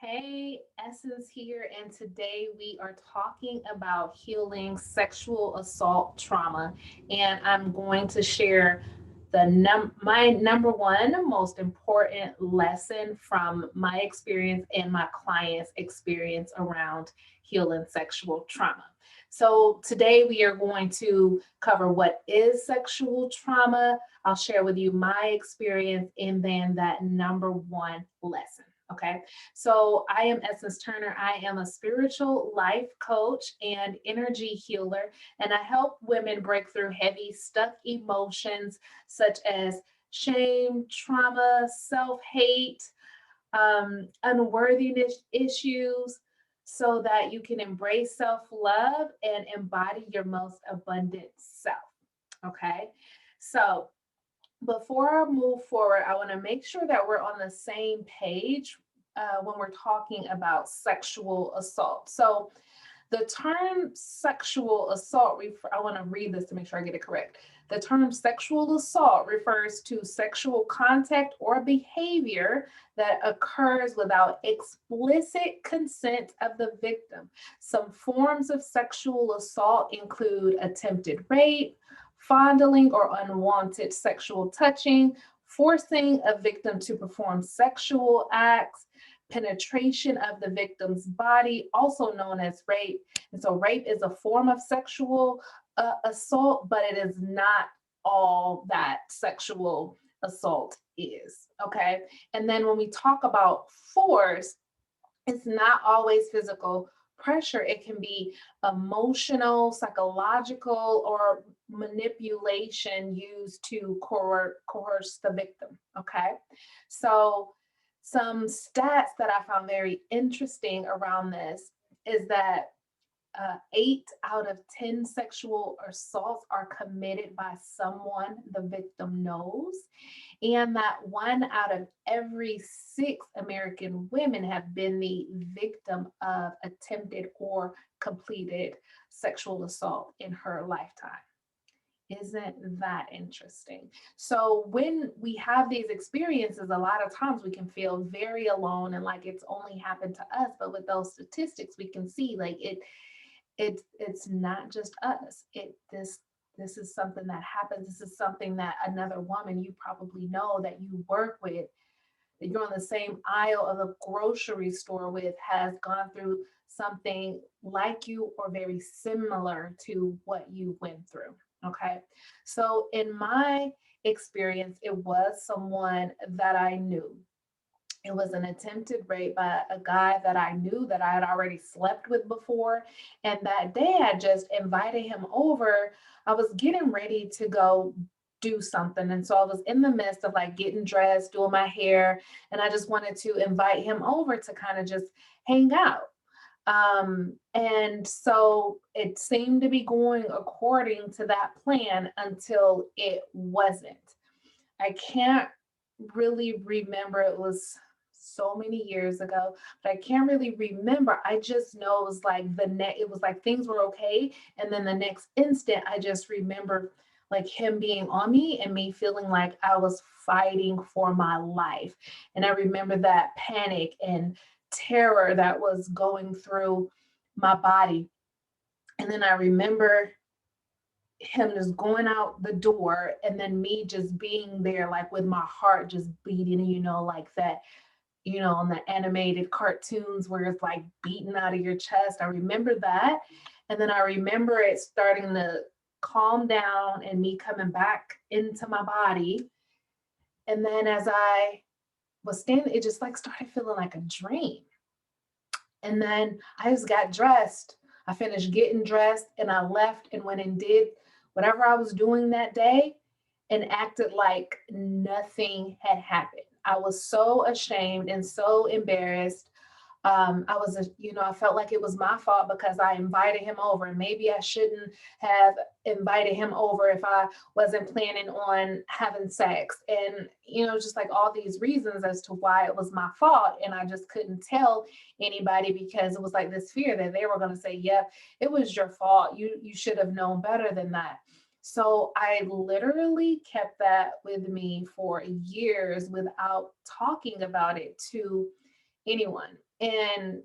Hey, Essence here, and today we are talking about healing sexual assault trauma. And I'm going to share my number one most important lesson from my experience and my clients' experience around healing sexual trauma. So today we are going to cover what is sexual trauma. I'll share with you my experience and then that number one lesson. Okay. So, I am Essence Turner. I am a spiritual life coach and energy healer, and I help women break through heavy, stuck emotions such as shame, trauma, self hate, unworthiness issues, so that you can embrace self love and embody your most abundant self. Okay. So, before I move forward, I want to make sure that we're on the same page when we're talking about sexual assault. So, the term sexual assault, I want to read this to make sure I get it correct. The term sexual assault refers to sexual contact or behavior that occurs without explicit consent of the victim. Some forms of sexual assault include attempted rape, fondling or unwanted sexual touching, forcing a victim to perform sexual acts, penetration of the victim's body, also known as rape. And so, rape is a form of sexual assault, but it is not all that sexual assault is. Okay. And then, when we talk about force, it's not always physical pressure. It can be emotional, psychological, or manipulation used to coerce the victim. Okay. So, some stats that I found very interesting around this is that 8 out of 10 sexual assaults are committed by someone the victim knows, and that 1 out of every 6 American women have been the victim of attempted or completed sexual assault in her lifetime. Isn't that interesting? So, when we have these experiences, a lot of times we can feel very alone and like it's only happened to us. But with those statistics, we can see like it's not just us. This is something that happens. This is something that another woman you probably know that you work with, that you're on the same aisle of a grocery store with, has gone through something like you or very similar to what you went through. Okay. So, in my experience, it was someone that I knew. It was an attempted rape by a guy that I knew that I had already slept with before. And that day I just invited him over. I was getting ready to go do something. And so I was in the midst of like getting dressed, doing my hair, and I just wanted to invite him over to kind of just hang out. And so it seemed to be going according to that plan until it wasn't. I can't really remember. It was so many years ago, but I can't really remember. I just know it was like it was like things were okay. And then the next instant, I just remember like him being on me and me feeling like I was fighting for my life. And I remember that panic and terror that was going through my body. And then I remember him just going out the door and then me just being there like with my heart just beating, like that, on the animated cartoons where it's like beating out of your chest. I remember that. And then I remember it starting to calm down and me coming back into my body. And then as I was standing, it just like started feeling like a dream. And then I just got dressed. I finished getting dressed and I left and went and did whatever I was doing that day and acted like nothing had happened. I was so ashamed and so embarrassed. I felt like it was my fault because I invited him over, and maybe I shouldn't have invited him over if I wasn't planning on having sex. And, just like all these reasons as to why it was my fault. And I just couldn't tell anybody because it was like this fear that they were going to say, yep, it was your fault. You should have known better than that. So I literally kept that with me for years without talking about it to anyone. And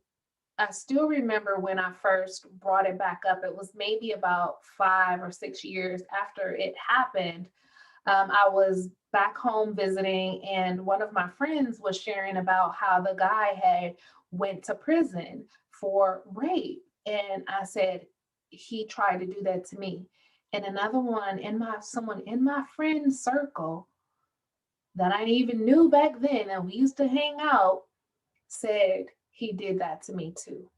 I still remember when I first brought it back up, it was maybe about 5 or 6 years after it happened. I was back home visiting, and one of my friends was sharing about how the guy had went to prison for rape. And I said, he tried to do that to me. And another one in my someone in my friend circle that I even knew back then, and we used to hang out, said he did that to me too.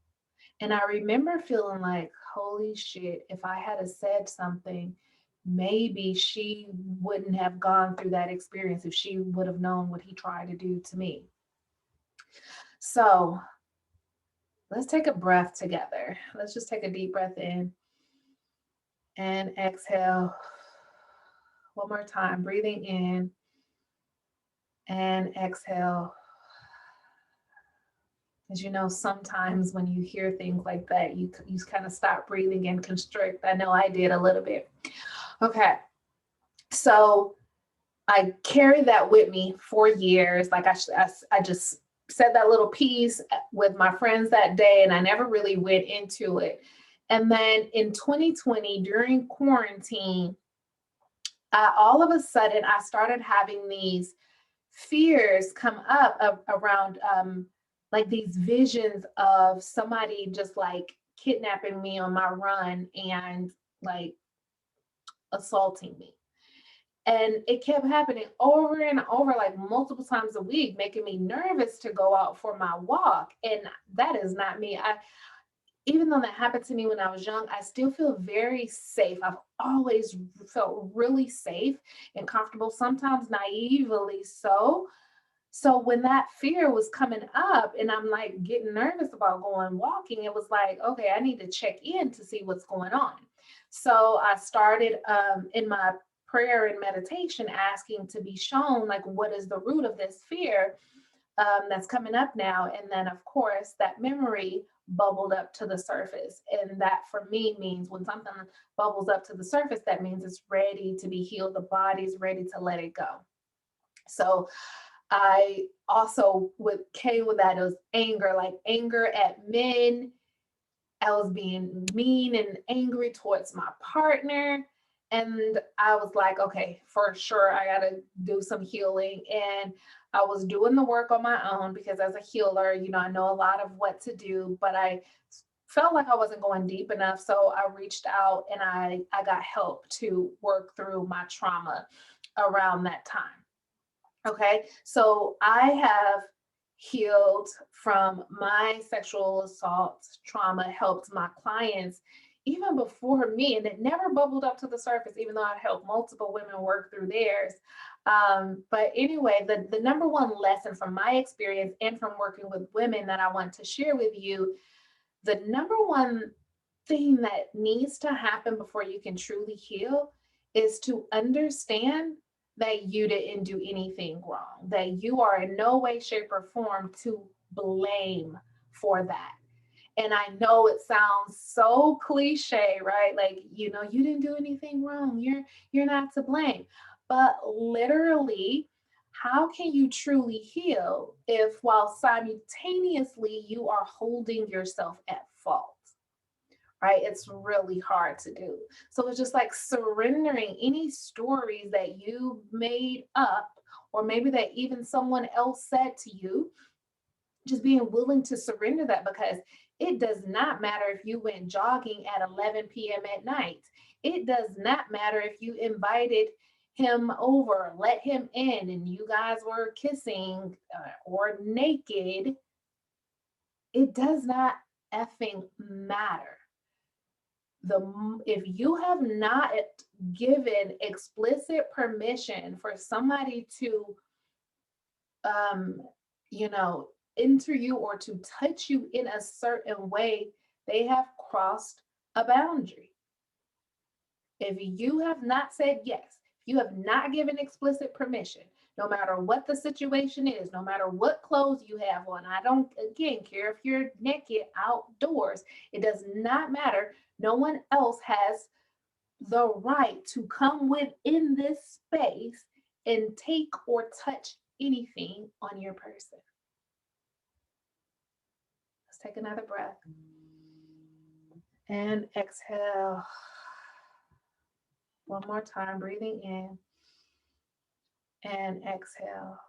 And I remember feeling like, holy shit, if I had said something, maybe she wouldn't have gone through that experience if she would have known what he tried to do to me. So let's take a breath together. Let's just take a deep breath in and exhale. One more time, breathing in and exhale. As you know, sometimes when you hear things like that, you kind of stop breathing and constrict. I know I did a little bit. Okay, so I carried that with me for years. Like I just said that little piece with my friends that day, and I never really went into it. And then in 2020, during quarantine, all of a sudden I started having these fears come up around like these visions of somebody just like kidnapping me on my run and like assaulting me. And it kept happening over and over, like multiple times a week, making me nervous to go out for my walk. And that is not me. Even though that happened to me when I was young, I still feel very safe. I've always felt really safe and comfortable, sometimes naively so. So when that fear was coming up and I'm like getting nervous about going walking, it was like, okay, I need to check in to see what's going on. So I started in my prayer and meditation asking to be shown like what is the root of this fear that's coming up now. And then of course that memory bubbled up to the surface. And that for me means when something bubbles up to the surface, that means it's ready to be healed. The body's ready to let it go. So I also with came with that, it was anger, like anger at men. I was being mean and angry towards my partner. And I was like, okay, for sure, I got to do some healing. And I was doing the work on my own because as a healer, I know a lot of what to do, but I felt like I wasn't going deep enough. So I reached out and I got help to work through my trauma around that time. Okay, so I have healed from my sexual assault trauma, helped my clients even before me, and it never bubbled up to the surface, even though I helped multiple women work through theirs. But anyway, the number one lesson from my experience and from working with women that I want to share with you, the number one thing that needs to happen before you can truly heal is to understand that you didn't do anything wrong, that you are in no way, shape, or form to blame for that. And I know it sounds so cliche, right? Like, you didn't do anything wrong. You're not to blame. But literally, how can you truly heal if while simultaneously you are holding yourself at fault? Right? It's really hard to do. So it's just like surrendering any stories that you made up, or maybe that even someone else said to you, just being willing to surrender that, because it does not matter if you went jogging at 11 p.m. at night. It does not matter if you invited him over, let him in, and you guys were kissing or naked. It does not effing matter. If you have not given explicit permission for somebody to um you know enter you or to touch you in a certain way, they have crossed a boundary. If you have not said yes, if you have not given explicit permission, no matter what the situation is, no matter what clothes you have on, I don't again care if you're naked outdoors, it does not matter. No one else has the right to come within this space and take or touch anything on your person. take another breath and exhale. One more time, breathing in and exhale.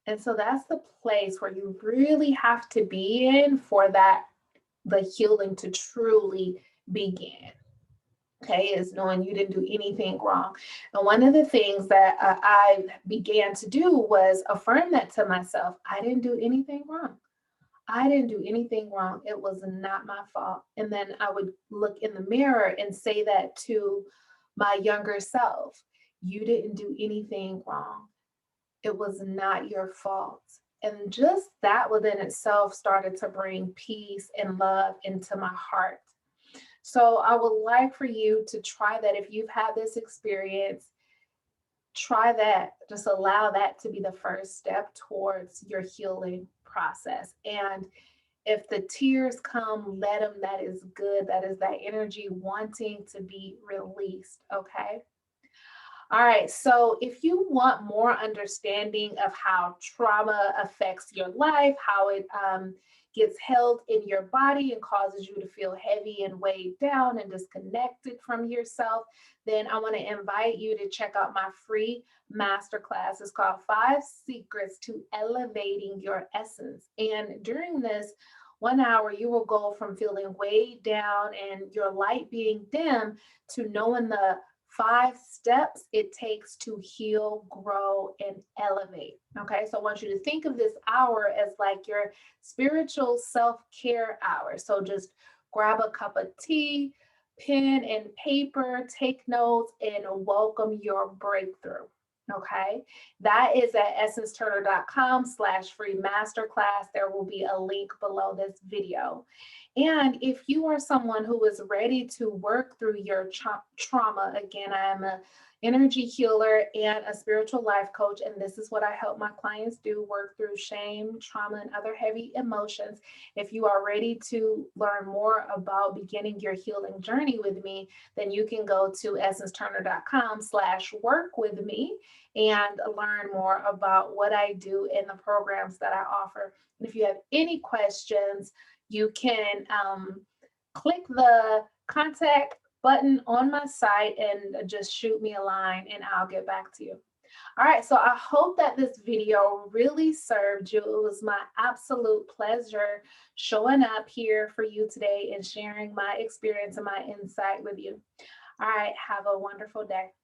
And so that's the place where you really have to be in for that, the healing to truly begin. Okay, is knowing you didn't do anything wrong. And one of the things that I began to do was affirm that to myself. I didn't do anything wrong. I didn't do anything wrong. It was not my fault. And then I would look in the mirror and say that to my younger self. You didn't do anything wrong. It was not your fault. And just that within itself started to bring peace and love into my heart. So I would like for you to try that. If you've had this experience, try that. Just allow that to be the first step towards your healing process. And if the tears come, let them. That is good. That is that energy wanting to be released. Okay. All right, so if you want more understanding of how trauma affects your life, how it gets held in your body and causes you to feel heavy and weighed down and disconnected from yourself, then I want to invite you to check out my free masterclass. It's called 5 Secrets to Elevating Your Essence. And during this 1 hour, you will go from feeling weighed down and your light being dim to knowing the 5 steps it takes to heal, grow, and elevate. Okay, so I want you to think of this hour as like your spiritual self care hour. So just grab a cup of tea, pen and paper, take notes, and welcome your breakthrough. Okay, that is at essenceturner.com/free masterclass. There will be a link below this video. And if you are someone who is ready to work through your trauma, again, I am a energy healer and a spiritual life coach, and this is what I help my clients do: work through shame, trauma, and other heavy emotions. If you are ready to learn more about beginning your healing journey with me, then you can go to essenceturner.com/work with me and learn more about what I do in the programs that I offer. And if you have any questions, you can click the contact button on my site and just shoot me a line and I'll get back to you. All right, so I hope that this video really served you. It was my absolute pleasure showing up here for you today and sharing my experience and my insight with you. All right, have a wonderful day.